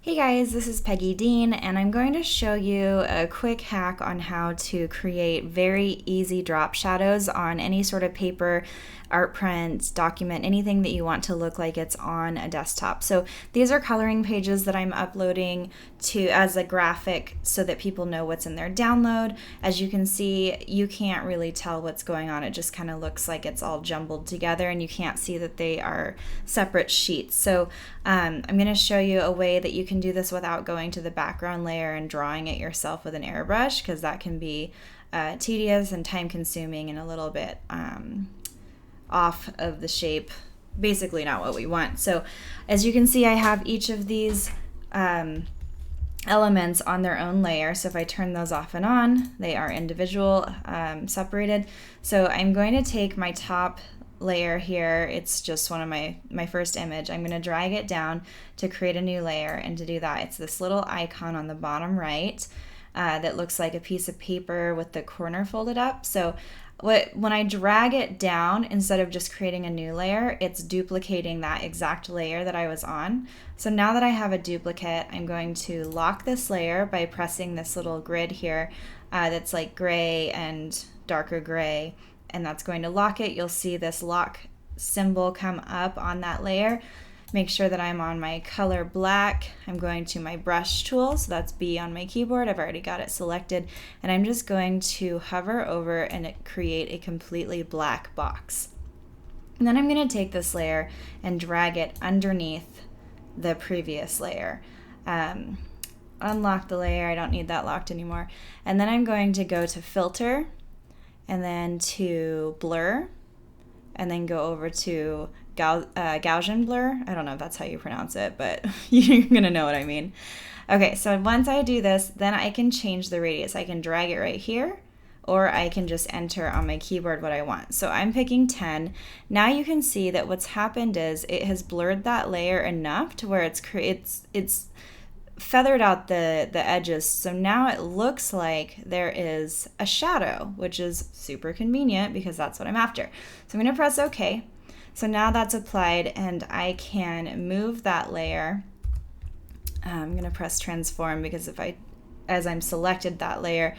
Hey guys, this is Peggy Dean, and I'm going to show you a quick hack on how to create very easy drop shadows on any sort of paper, art print, document, anything that you want to look like it's on a desktop. So these are coloring pages that I'm uploading to as a graphic so that people know what's in their download. As you can see, you can't really tell what's going on. It just kind of looks like it's all jumbled together and you can't see that they are separate sheets. So I'm going to show you a way that you can do this without going to the background layer and drawing it yourself with an airbrush, because that can be tedious and time consuming and a little bit off of the shape, basically not what we want. So as you can see, I have each of these elements on their own layer. So if I turn those off and on, they are individual, separated. So I'm going to take my top layer here, it's just one of my first image. I'm going to drag it down to create a new layer, and to do that, it's this little icon on the bottom right that looks like a piece of paper with the corner folded up. So when I drag it down, instead of just creating a new layer, it's duplicating that exact layer that I was on. So now that I have a duplicate, I'm going to lock this layer by pressing this little grid here that's like gray and darker gray, and that's going to lock it. You'll see this lock symbol come up on that layer. Make sure that I'm on my color black. I'm going to my brush tool, so that's B on my keyboard. I've already got it selected, and I'm just going to hover over and create a completely black box. And then I'm going to take this layer and drag it underneath the previous layer. Unlock the layer, I don't need that locked anymore. And then I'm going to go to filter, and then to blur, and then go over to Gaussian blur. I don't know if that's how you pronounce it, but you're gonna know what I mean. Okay, so once I do this, then I can change the radius. I can drag it right here, or I can just enter on my keyboard what I want. So I'm picking 10. Now you can see that what's happened is it has blurred that layer enough to where it's feathered out the edges. So now it looks like there is a shadow, which is super convenient because that's what I'm after. So I'm going to press OK. So now that's applied, and I can move that layer. I'm going to press transform because as I'm selected that layer,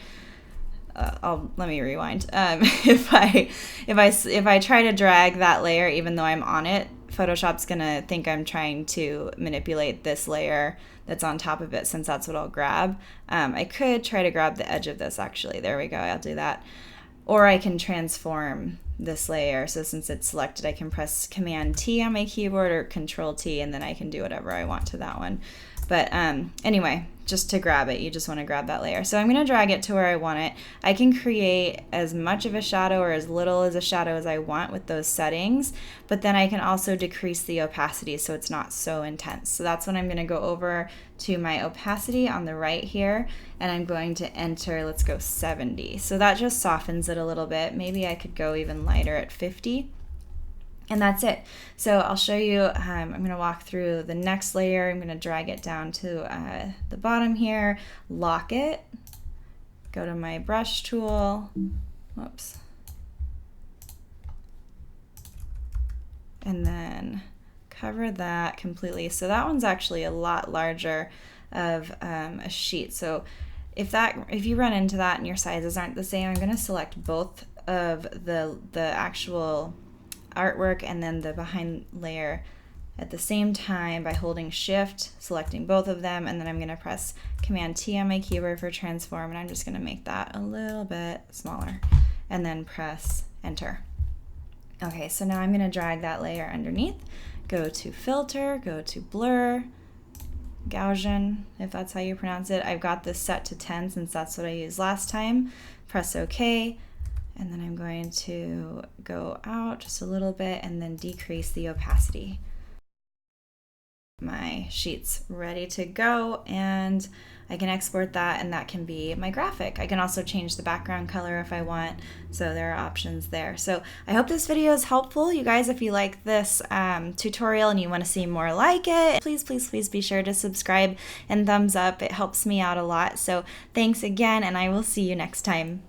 let me rewind. If I try to drag that layer, even though I'm on it, Photoshop's gonna think I'm trying to manipulate this layer that's on top of it, since that's what I'll grab. I could try to grab the edge of this, actually. There we go, I'll do that. Or I can transform this layer. So since it's selected, I can press Command T on my keyboard or Control T, and then I can do whatever I want to that one. But anyway, just to grab it, you just want to grab that layer. So I'm going to drag it to where I want it. I can create as much of a shadow or as little as a shadow as I want with those settings, but then I can also decrease the opacity so it's not so intense. So that's when I'm going to go over to my opacity on the right here, and I'm going to enter, let's go 70. So that just softens it a little bit. Maybe I could go even lighter at 50. And that's it. So I'll show you, I'm going to walk through the next layer. I'm going to drag it down to the bottom here, lock it, go to my brush tool, whoops, and then cover that completely. So that one's actually a lot larger of a sheet. So if you run into that and your sizes aren't the same, I'm going to select both of the actual artwork and then the behind layer at the same time by holding Shift, selecting both of them, and then I'm going to press Command T on my keyboard for transform, and I'm just going to make that a little bit smaller, and then press Enter. Okay, so now I'm going to drag that layer underneath, go to Filter, go to Blur, Gaussian, if that's how you pronounce it. I've got this set to 10 since that's what I used last time. Press OK. And then I'm going to go out just a little bit and then decrease the opacity. My sheet's ready to go, and I can export that, and that can be my graphic. I can also change the background color if I want, so there are options there. So I hope this video is helpful. You guys, if you like this tutorial and you want to see more like it, please be sure to subscribe and thumbs up. It helps me out a lot. So thanks again, and I will see you next time.